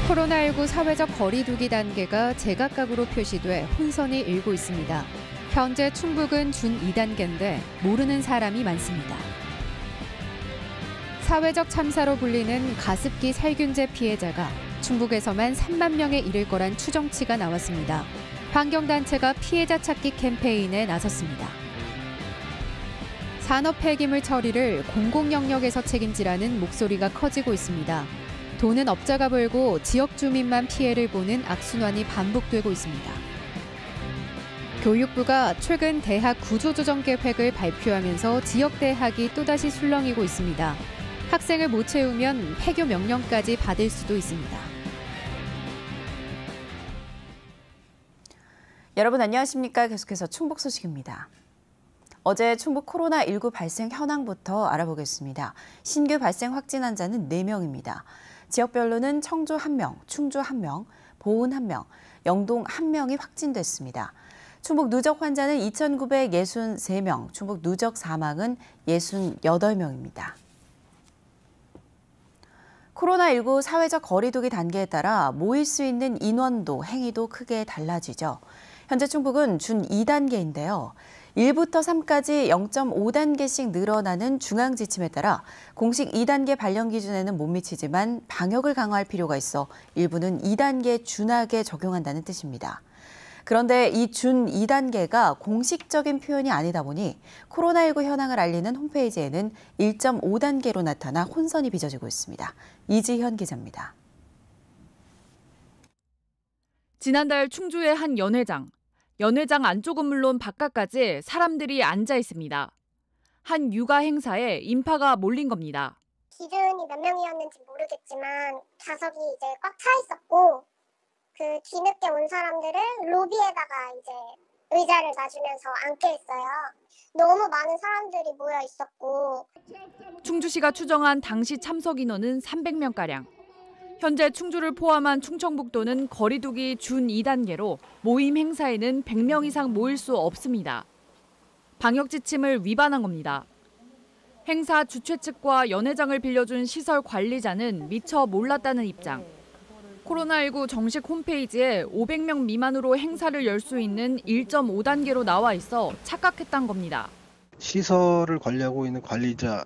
코로나19 사회적 거리두기 단계가 제각각으로 표시돼 혼선이 일고 있습니다. 현재 충북은 준 2단계인데 모르는 사람이 많습니다. 사회적 참사로 불리는 가습기 살균제 피해자가 충북에서만 3만 명에 이를 거란 추정치가 나왔습니다. 환경단체가 피해자 찾기 캠페인에 나섰습니다. 산업 폐기물 처리를 공공영역에서 책임지라는 목소리가 커지고 있습니다. 돈은 업자가 벌고 지역 주민만 피해를 보는 악순환이 반복되고 있습니다. 교육부가 최근 대학 구조조정 계획을 발표하면서 지역 대학이 또다시 술렁이고 있습니다. 학생을 못 채우면 폐교 명령까지 받을 수도 있습니다. 여러분 안녕하십니까? 계속해서 충북 소식입니다. 어제 충북 코로나19 발생 현황부터 알아보겠습니다. 신규 발생 확진 환자는 4명입니다. 지역별로는 청주 1명, 충주 1명, 보은 1명, 영동 1명이 확진됐습니다. 충북 누적 환자는 2,963명, 충북 누적 사망은 68명입니다. 코로나19 사회적 거리두기 단계에 따라 모일 수 있는 인원도 행위도 크게 달라지죠. 현재 충북은 준 2단계인데요. 1부터 3까지 0.5단계씩 늘어나는 중앙 지침에 따라 공식 2단계 발령 기준에는 못 미치지만 방역을 강화할 필요가 있어 일부는 2단계에 준하게 적용한다는 뜻입니다. 그런데 이 준 2단계가 공식적인 표현이 아니다 보니 코로나19 현황을 알리는 홈페이지에는 1.5단계로 나타나 혼선이 빚어지고 있습니다. 이지현 기자입니다. 지난달 충주의 한 연회장 안쪽은 물론 바깥까지 사람들이 앉아 있습니다. 한 육아 행사에 인파가 몰린 겁니다. 기준이 몇 명이었는지 모르겠지만 좌석이 이제 꽉 차 있었고 그 뒤늦게 온 사람들을 로비에다가 이제 의자를 놔주면서 앉게 했어요. 너무 많은 사람들이 모여 있었고. 충주시가 추정한 당시 참석 인원은 300명가량. 현재 충주를 포함한 충청북도는 거리두기 준 2단계로 모임 행사에는 100명 이상 모일 수 없습니다. 방역 지침을 위반한 겁니다. 행사 주최 측과 연회장을 빌려준 시설 관리자는 미처 몰랐다는 입장. 코로나19 정식 홈페이지에 500명 미만으로 행사를 열 수 있는 1.5단계로 나와 있어 착각했던 겁니다. 시설을 관리하고 있는 관리자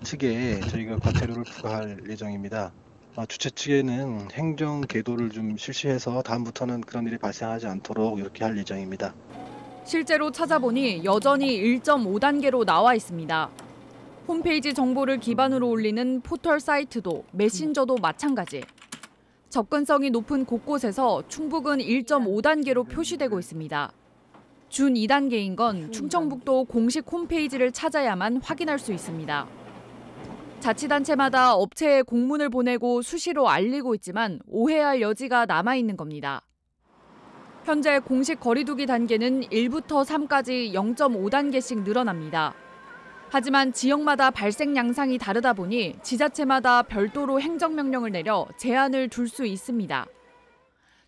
측에 저희가 과태료를 부과할 예정입니다. 주최 측에는 행정 계도를 좀 실시해서 다음부터는 그런 일이 발생하지 않도록 이렇게 할 예정입니다. 실제로 찾아보니 여전히 1.5단계로 나와 있습니다. 홈페이지 정보를 기반으로 올리는 포털 사이트도 메신저도 마찬가지. 접근성이 높은 곳곳에서 충북은 1.5단계로 표시되고 있습니다. 준 2단계인 건 충청북도 공식 홈페이지를 찾아야만 확인할 수 있습니다. 자치단체마다 업체에 공문을 보내고 수시로 알리고 있지만 오해할 여지가 남아있는 겁니다. 현재 공식 거리두기 단계는 1부터 3까지 0.5단계씩 늘어납니다. 하지만 지역마다 발생 양상이 다르다 보니 지자체마다 별도로 행정명령을 내려 제한을 둘 수 있습니다.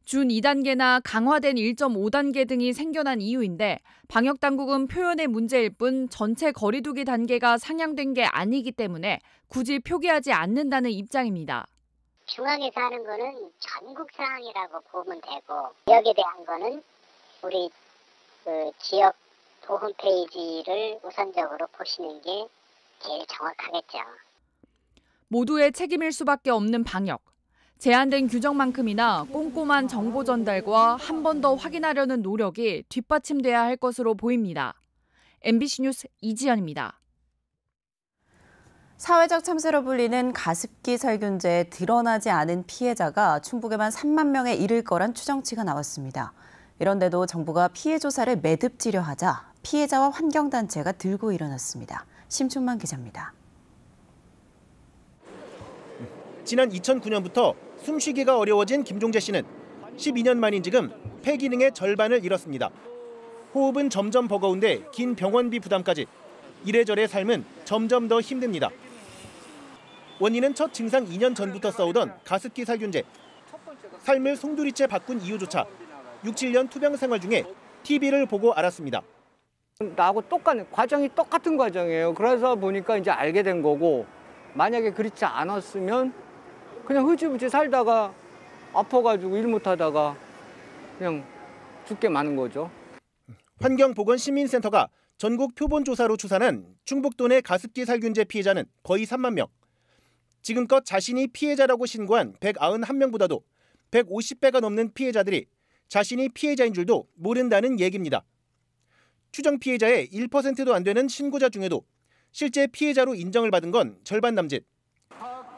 준 2단계나 강화된 1.5단계 등이 생겨난 이유인데 방역당국은 표현의 문제일 뿐 전체 거리두기 단계가 상향된 게 아니기 때문에 굳이 표기하지 않는다는 입장입니다. 중앙에서 하는 거는 전국 상황이라고 보면 되고 지역에 대한 거는 우리 지역 도 홈페이지를 우선적으로 보시는 게 제일 정확하겠죠. 모두의 책임일 수밖에 없는 방역. 제한된 규정만큼이나 꼼꼼한 정보 전달과 한 번 더 확인하려는 노력이 뒷받침돼야 할 것으로 보입니다. MBC 뉴스 이지연입니다. 사회적 참사로 불리는 가습기 살균제에 드러나지 않은 피해자가 충북에만 3만 명에 이를 거란 추정치가 나왔습니다. 이런데도 정부가 피해 조사를 매듭지려 하자 피해자와 환경단체가 들고 일어났습니다. 심춘만 기자입니다. 지난 2009년부터 숨쉬기가 어려워진 김종재 씨는 12년 만인 지금 폐 기능의 절반을 잃었습니다. 호흡은 점점 버거운데 긴 병원비 부담까지 이래저래 삶은 점점 더 힘듭니다. 원인은 첫 증상 2년 전부터 써오던 가습기 살균제. 삶을 송두리째 바꾼 이유조차 6, 7년 투병 생활 중에 TV를 보고 알았습니다. 나하고 과정이 똑같은 과정이에요. 그래서 보니까 이제 알게 된 거고 만약에 그렇지 않았으면 그냥 흐지부지 살다가 아파가지고 일 못하다가 그냥 죽게 마는 거죠. 환경보건시민센터가 전국 표본조사로 추산한 충북도 내 가습기 살균제 피해자는 거의 3만 명. 지금껏 자신이 피해자라고 신고한 191명보다도 150배가 넘는 피해자들이 자신이 피해자인 줄도 모른다는 얘기입니다. 추정 피해자의 1%도 안 되는 신고자 중에도 실제 피해자로 인정을 받은 건 절반 남짓.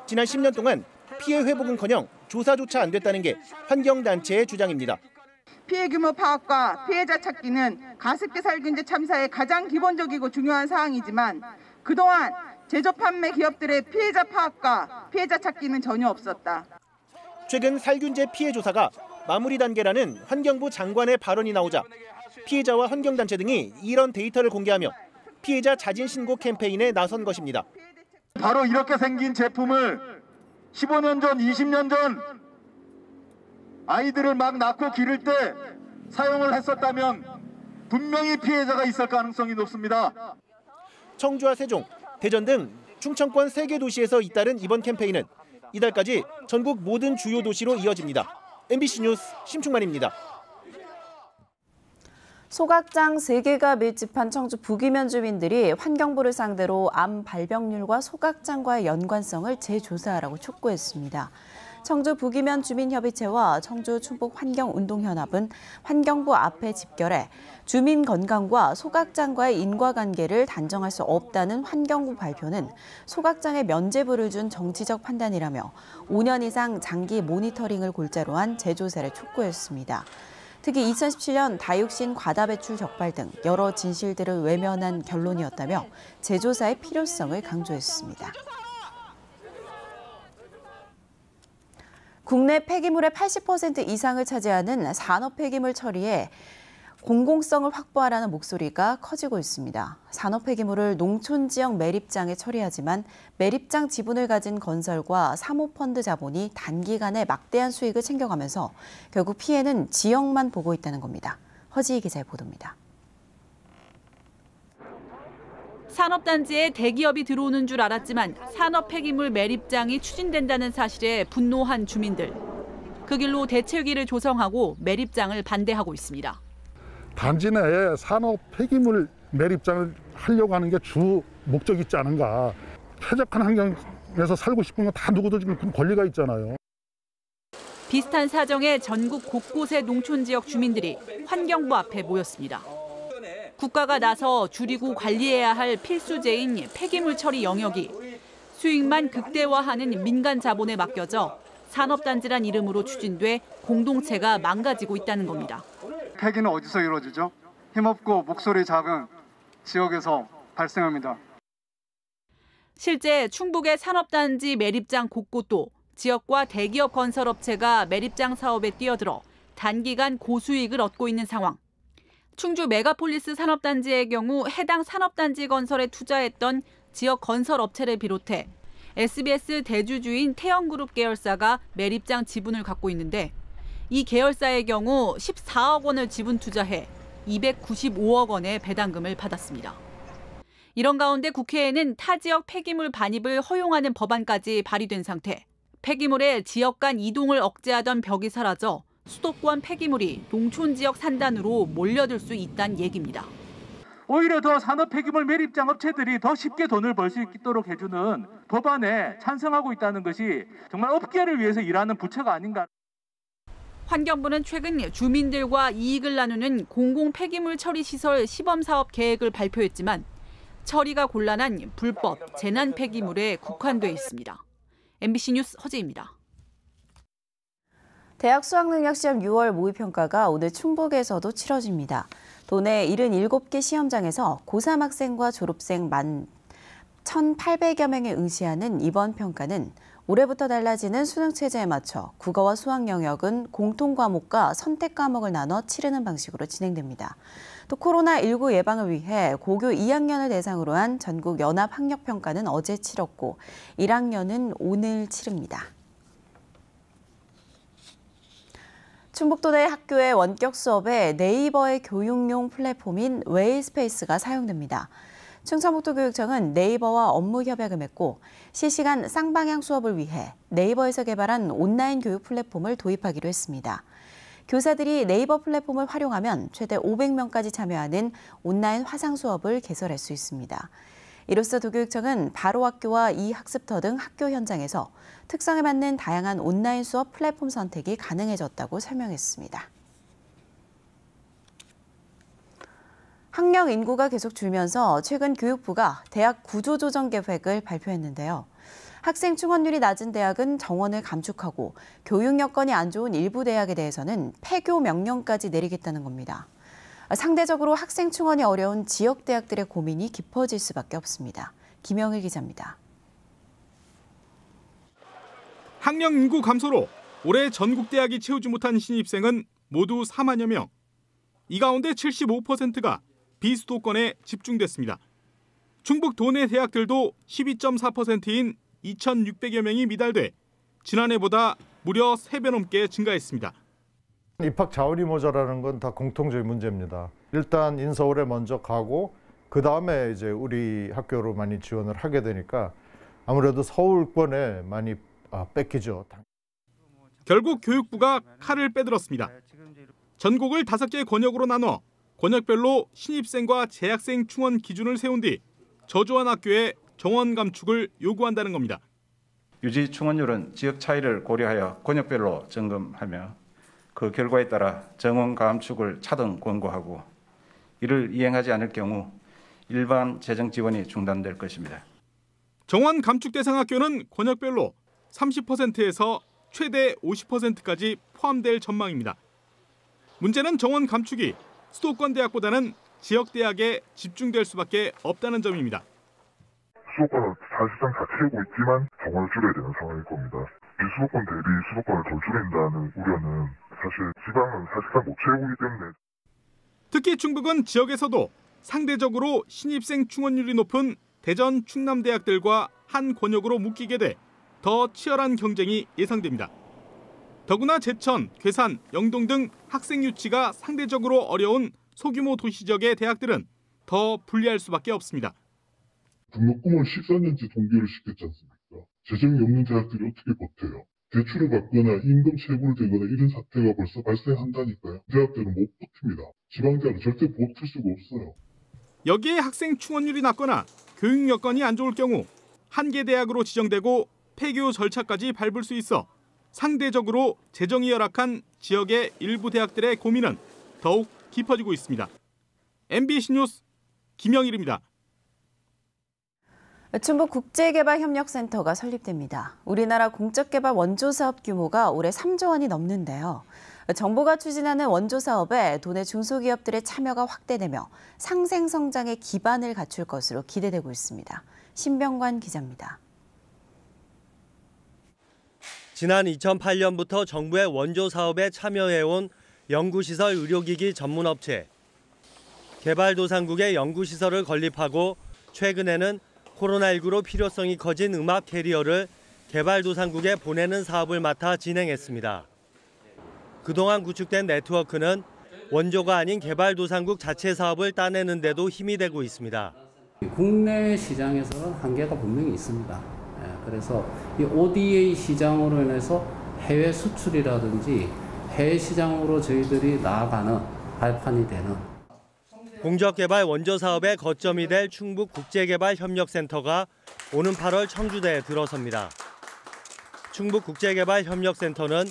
지난 10년 동안 피해 회복은커녕 조사조차 안 됐다는 게 환경단체의 주장입니다. 피해 규모 파악과 피해자 찾기는 가습기 살균제 참사의 가장 기본적이고 중요한 사항이지만 그동안 제조 판매 기업들의 피해자 파악과 피해자 찾기는 전혀 없었다. 최근 살균제 피해 조사가 마무리 단계라는 환경부 장관의 발언이 나오자 피해자와 환경단체 등이 이런 데이터를 공개하며 피해자 자진 신고 캠페인에 나선 것입니다. 바로 이렇게 생긴 제품을 15년 전, 20년 전 아이들을 막 낳고 기를 때 사용을 했었다면 분명히 피해자가 있을 가능성이 높습니다. 청주와 세종, 대전 등 충청권 3개 도시에서 잇따른 이번 캠페인은 이달까지 전국 모든 주요 도시로 이어집니다. MBC 뉴스 심충만입니다. 소각장 3개가 밀집한 청주 북이면 주민들이 환경부를 상대로 암 발병률과 소각장과의 연관성을 재조사하라고 촉구했습니다. 청주 북이면 주민협의체와 청주 충북 환경운동연합은 환경부 앞에 집결해 주민 건강과 소각장과의 인과관계를 단정할 수 없다는 환경부 발표는 소각장에 면죄부를 준 정치적 판단이라며 5년 이상 장기 모니터링을 골자로 한 재조사를 촉구했습니다. 특히 2017년 다육신 과다 배출 적발 등 여러 진실들을 외면한 결론이었다며 재조사의 필요성을 강조했습니다. 국내 폐기물의 80% 이상을 차지하는 산업 폐기물 처리에 공공성을 확보하라는 목소리가 커지고 있습니다. 산업 폐기물을 농촌 지역 매립장에 처리하지만 매립장 지분을 가진 건설과 사모펀드 자본이 단기간에 막대한 수익을 챙겨가면서 결국 피해는 지역만 보고 있다는 겁니다. 허지희 기자의 보도입니다. 산업단지에 대기업이 들어오는 줄 알았지만 산업 폐기물 매립장이 추진된다는 사실에 분노한 주민들. 그 길로 대책위를 조성하고 매립장을 반대하고 있습니다. 단지 내에 산업 폐기물 매립장을 하려고 하는 게 주 목적이 있지 않은가. 쾌적한 환경에서 살고 싶은 건 다 누구도 지금 권리가 있잖아요. 비슷한 사정의 전국 곳곳의 농촌 지역 주민들이 환경부 앞에 모였습니다. 국가가 나서 줄이고 관리해야 할 필수제인 폐기물 처리 영역이 수익만 극대화하는 민간 자본에 맡겨져 산업단지란 이름으로 추진돼 공동체가 망가지고 있다는 겁니다. 폐기는 어디서 이루어지죠? 힘없고 목소리 작은 지역에서 발생합니다. 실제 충북의 산업단지 매립장 곳곳도 지역과 대기업 건설업체가 매립장 사업에 뛰어들어 단기간 고수익을 얻고 있는 상황. 충주 메가폴리스 산업단지의 경우 해당 산업단지 건설에 투자했던 지역 건설업체를 비롯해 SBS 대주주인 태영그룹 계열사가 매립장 지분을 갖고 있는데 이 계열사의 경우 14억 원을 지분 투자해 295억 원의 배당금을 받았습니다. 이런 가운데 국회에는 타 지역 폐기물 반입을 허용하는 법안까지 발의된 상태. 폐기물의 지역 간 이동을 억제하던 벽이 사라져 수도권 폐기물이 농촌 지역 산단으로 몰려들 수 있다는 얘기입니다. 오히려 더 산업 폐기물 매립장 업체들이 더 쉽게 돈을 벌 수 있도록 해주는 법안에 찬성하고 있다는 것이 정말 업계를 위해서 일하는 부처가 아닌가. 환경부는 최근 주민들과 이익을 나누는 공공 폐기물 처리 시설 시범 사업 계획을 발표했지만 처리가 곤란한 불법 재난 폐기물에 국한돼 있습니다. MBC 뉴스 허지입니다. 대학 수학능력시험 6월 모의평가가 오늘 충북에서도 치러집니다. 도내 77개 시험장에서 고3 학생과 졸업생 1,800여 명이 응시하는 이번 평가는 올해부터 달라지는 수능 체제에 맞춰 국어와 수학 영역은 공통 과목과 선택 과목을 나눠 치르는 방식으로 진행됩니다. 또 코로나19 예방을 위해 고교 2학년을 대상으로 한 전국 연합 학력 평가는 어제 치렀고 1학년은 오늘 치릅니다. 충북도 내 학교의 원격 수업에 네이버의 교육용 플랫폼인 웨일스페이스가 사용됩니다. 충청북도교육청은 네이버와 업무 협약을 맺고 실시간 쌍방향 수업을 위해 네이버에서 개발한 온라인 교육 플랫폼을 도입하기로 했습니다. 교사들이 네이버 플랫폼을 활용하면 최대 500명까지 참여하는 온라인 화상 수업을 개설할 수 있습니다. 이로써 도교육청은 바로학교와 이학습터 등 학교 현장에서 특성에 맞는 다양한 온라인 수업 플랫폼 선택이 가능해졌다고 설명했습니다. 학령 인구가 계속 줄면서 최근 교육부가 대학 구조조정 계획을 발표했는데요. 학생 충원율이 낮은 대학은 정원을 감축하고 교육 여건이 안 좋은 일부 대학에 대해서는 폐교 명령까지 내리겠다는 겁니다. 상대적으로 학생 충원이 어려운 지역 대학들의 고민이 깊어질 수밖에 없습니다. 김영일 기자입니다. 학령 인구 감소로 올해 전국 대학이 채우지 못한 신입생은 모두 4만여 명. 이 가운데 75%가 비수도권에 집중됐습니다. 충북 도내 대학들도 12.4%인 2,600여 명이 미달돼 지난해보다 무려 3배 넘게 증가했습니다. 입학 자원이 모자라는 건 다 공통적인 문제입니다. 일단 인서울에 먼저 가고 그다음에 이제 우리 학교로 많이 지원을 하게 되니까 아무래도 서울권에 많이 뺏기죠. 결국 교육부가 칼을 빼들었습니다. 전국을 5개 권역으로 나눠 권역별로 신입생과 재학생 충원 기준을 세운 뒤 저조한 학교에 정원 감축을 요구한다는 겁니다. 유지 충원율은 지역 차이를 고려하여 권역별로 점검하며 그 결과에 따라 정원 감축을 차등 권고하고 이를 이행하지 않을 경우 일반 재정 지원이 중단될 것입니다. 정원 감축 대상 학교는 권역별로 30%에서 최대 50%까지 포함될 전망입니다. 문제는 정원 감축이 수도권 대학보다는 지역 대학에 집중될 수밖에 없다는 점입니다. 수도권은 사실상 다 채우고 있지만 정원을 줄여야 되는 상황일 겁니다. 비수도권 대비 수도권을 더 줄인다는 우려는 사실 지방은 사실상 못 채우기 때문에. 특히 충북은 지역에서도 상대적으로 신입생 충원율이 높은 대전, 충남 대학들과 한 권역으로 묶이게 돼 더 치열한 경쟁이 예상됩니다. 더구나 제천, 괴산, 영동 등 학생 유치가 상대적으로 어려운 소규모 도시 지역의 대학들은 더 불리할 수밖에 없습니다. 등록금을 14년째 동결을 시켰지 않습니까? 재정이 없는 대학들이 어떻게 버텨요? 대출을 받거나 임금 체불을 되거나 이런 사태가 벌써 발생한다니까요. 대학들은 못 버팁니다. 지방대학은 절대 버틸 수가 없어요. 여기에 학생 충원율이 낮거나 교육 여건이 안 좋을 경우 한 개 대학으로 지정되고 폐교 절차까지 밟을 수 있어 상대적으로 재정이 열악한 지역의 일부 대학들의 고민은 더욱 깊어지고 있습니다. MBC 뉴스 김영일입니다. 충북국제개발협력센터가 설립됩니다. 우리나라 공적개발 원조사업 규모가 올해 3조 원이 넘는데요. 정부가 추진하는 원조사업에 도내 중소기업들의 참여가 확대되며 상생성장의 기반을 갖출 것으로 기대되고 있습니다. 신병관 기자입니다. 지난 2008년부터 정부의 원조 사업에 참여해온 연구시설 의료기기 전문업체. 개발도상국의 연구시설을 건립하고 최근에는 코로나19로 필요성이 커진 음압 캐리어를 개발도상국에 보내는 사업을 맡아 진행했습니다. 그동안 구축된 네트워크는 원조가 아닌 개발도상국 자체 사업을 따내는 데도 힘이 되고 있습니다. 국내 시장에서는 한계가 분명히 있습니다. 그래서 이 ODA 시장으로 인해서 해외 수출이라든지 해외 시장으로 저희들이 나아가는 발판이 되는 공적개발 원조 사업의 거점이 될 충북국제개발협력센터가 오는 8월 청주대에 들어섭니다. 충북국제개발협력센터는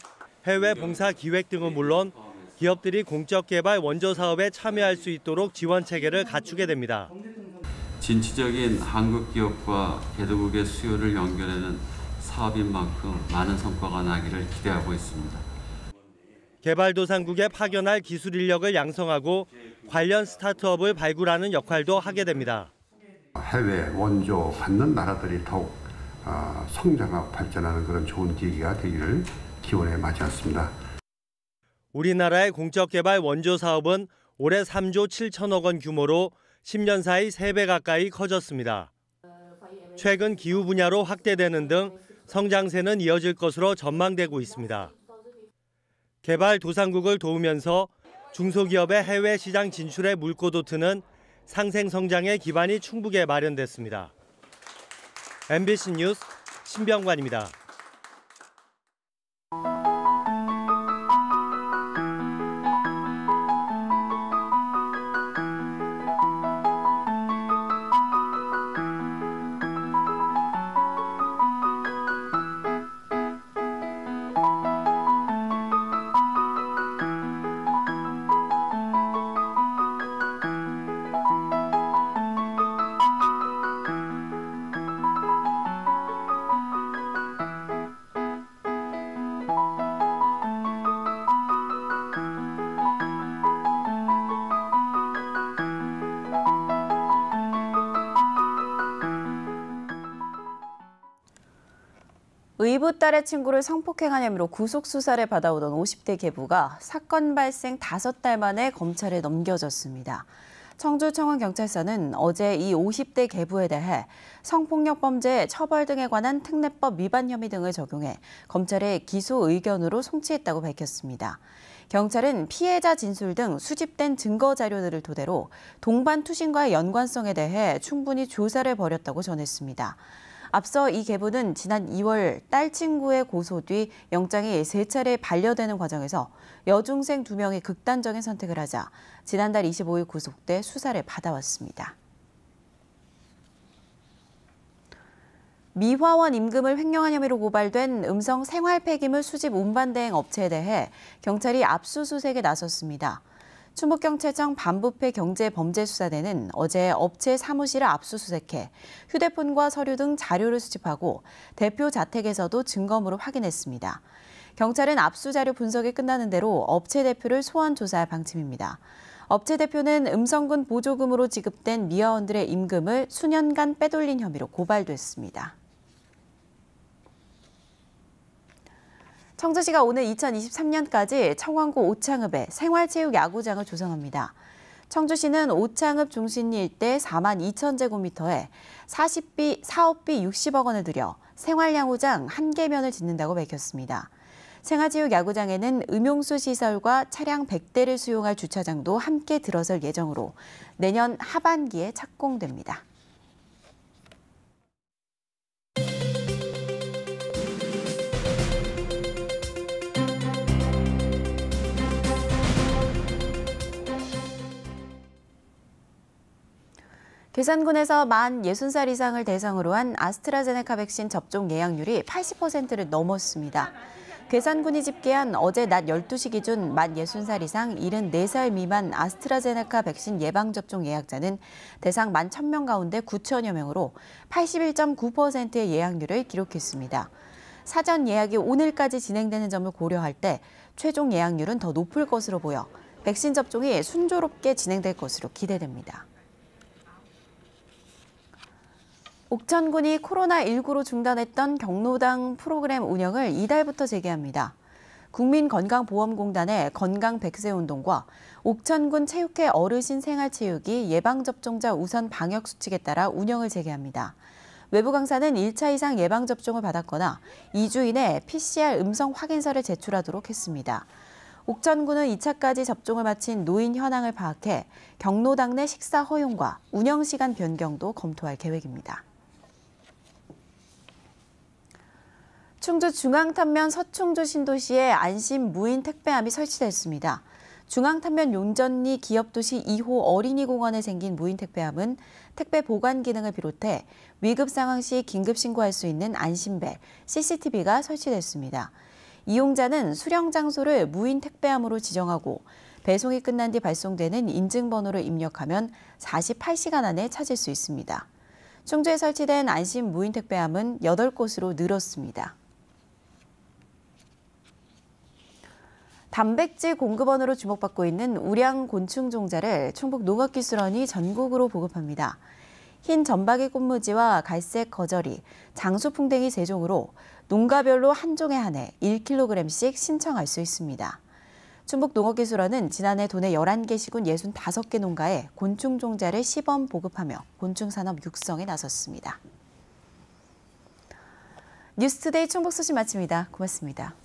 해외 봉사 기획 등은 물론 기업들이 공적개발 원조 사업에 참여할 수 있도록 지원 체계를 갖추게 됩니다. 진취적인 한국 기업과 개도국의 수요를 연결하는 사업인 만큼 많은 성과가 나기를 기대하고 있습니다. 개발도상국에 파견할 기술 인력을 양성하고 관련 스타트업을 발굴하는 역할도 하게 됩니다. 해외 원조 받는 나라들이 더욱 성장하고 발전하는 그런 좋은 계기가 되기를 기원해 마치었습니다. 우리나라의 공적개발 원조 사업은 올해 3조 7천억 원 규모로 10년 사이 3배 가까이 커졌습니다. 최근 기후 분야로 확대되는 등 성장세는 이어질 것으로 전망되고 있습니다. 개발도상국을 도우면서 중소기업의 해외 시장 진출에 물꼬도 트는 상생 성장의 기반이 충북에 마련됐습니다. MBC 뉴스 신병관입니다. 의붓 딸의 친구를 성폭행한 혐의로 구속 수사를 받아오던 50대 계부가 사건 발생 5달 만에 검찰에 넘겨졌습니다. 청주청원경찰서는 어제 이 50대 계부에 대해 성폭력 범죄 처벌 등에 관한 특례법 위반 혐의 등을 적용해 검찰에 기소 의견으로 송치했다고 밝혔습니다. 경찰은 피해자 진술 등 수집된 증거 자료들을 토대로 동반 투신과의 연관성에 대해 충분히 조사를 벌였다고 전했습니다. 앞서 이 계부는 지난 2월 딸 친구의 고소 뒤 영장이 3차례 반려되는 과정에서 여중생 2명이 극단적인 선택을 하자 지난달 25일 구속돼 수사를 받아왔습니다. 미화원 임금을 횡령한 혐의로 고발된 음성 생활 폐기물 수집 운반 대행 업체에 대해 경찰이 압수수색에 나섰습니다. 충북경찰청 반부패 경제범죄수사대는 어제 업체 사무실을 압수수색해 휴대폰과 서류 등 자료를 수집하고 대표 자택에서도 증거물을 확인했습니다. 경찰은 압수 자료 분석이 끝나는 대로 업체 대표를 소환 조사할 방침입니다. 업체 대표는 음성군 보조금으로 지급된 미화원들의 임금을 수년간 빼돌린 혐의로 고발됐습니다. 청주시가 오늘 2023년까지 청원구 오창읍에 생활체육야구장을 조성합니다. 청주시는 오창읍 중심리 일대 42,000제곱미터에 사업비 60억 원을 들여 생활야구장 1개면을 짓는다고 밝혔습니다. 생활체육야구장에는 음용수 시설과 차량 100대를 수용할 주차장도 함께 들어설 예정으로 내년 하반기에 착공됩니다. 괴산군에서 만 60살 이상을 대상으로 한 아스트라제네카 백신 접종 예약률이 80%를 넘었습니다. 괴산군이 집계한 어제 낮 12시 기준 만 60살 이상 74살 미만 아스트라제네카 백신 예방접종 예약자는 대상 11,000명 가운데 9천여 명으로 81.9%의 예약률을 기록했습니다. 사전 예약이 오늘까지 진행되는 점을 고려할 때 최종 예약률은 더 높을 것으로 보여 백신 접종이 순조롭게 진행될 것으로 기대됩니다. 옥천군이 코로나19로 중단했던 경로당 프로그램 운영을 이달부터 재개합니다. 국민건강보험공단의 건강 100세 운동과 옥천군 체육회 어르신 생활체육이 예방접종자 우선 방역수칙에 따라 운영을 재개합니다. 외부 강사는 1차 이상 예방접종을 받았거나 2주 이내 PCR 음성 확인서를 제출하도록 했습니다. 옥천군은 2차까지 접종을 마친 노인 현황을 파악해 경로당 내 식사 허용과 운영시간 변경도 검토할 계획입니다. 충주 중앙탄면 서충주 신도시에 안심 무인 택배함이 설치됐습니다. 중앙탄면 용전리 기업도시 2호 어린이공원에 생긴 무인 택배함은 택배 보관 기능을 비롯해 위급 상황 시 긴급 신고할 수 있는 안심벨, CCTV가 설치됐습니다. 이용자는 수령 장소를 무인 택배함으로 지정하고 배송이 끝난 뒤 발송되는 인증번호를 입력하면 48시간 안에 찾을 수 있습니다. 충주에 설치된 안심 무인 택배함은 8곳으로 늘었습니다. 단백질 공급원으로 주목받고 있는 우량 곤충 종자를 충북농업기술원이 전국으로 보급합니다. 흰 점박이 꽃무지와 갈색 거저리, 장수풍뎅이 3종으로 농가별로 한 종에 한해 1kg씩 신청할 수 있습니다. 충북농업기술원은 지난해 도내 11개 시군 65개 농가에 곤충 종자를 시범 보급하며 곤충산업 육성에 나섰습니다. 뉴스투데이 충북 소식 마칩니다. 고맙습니다.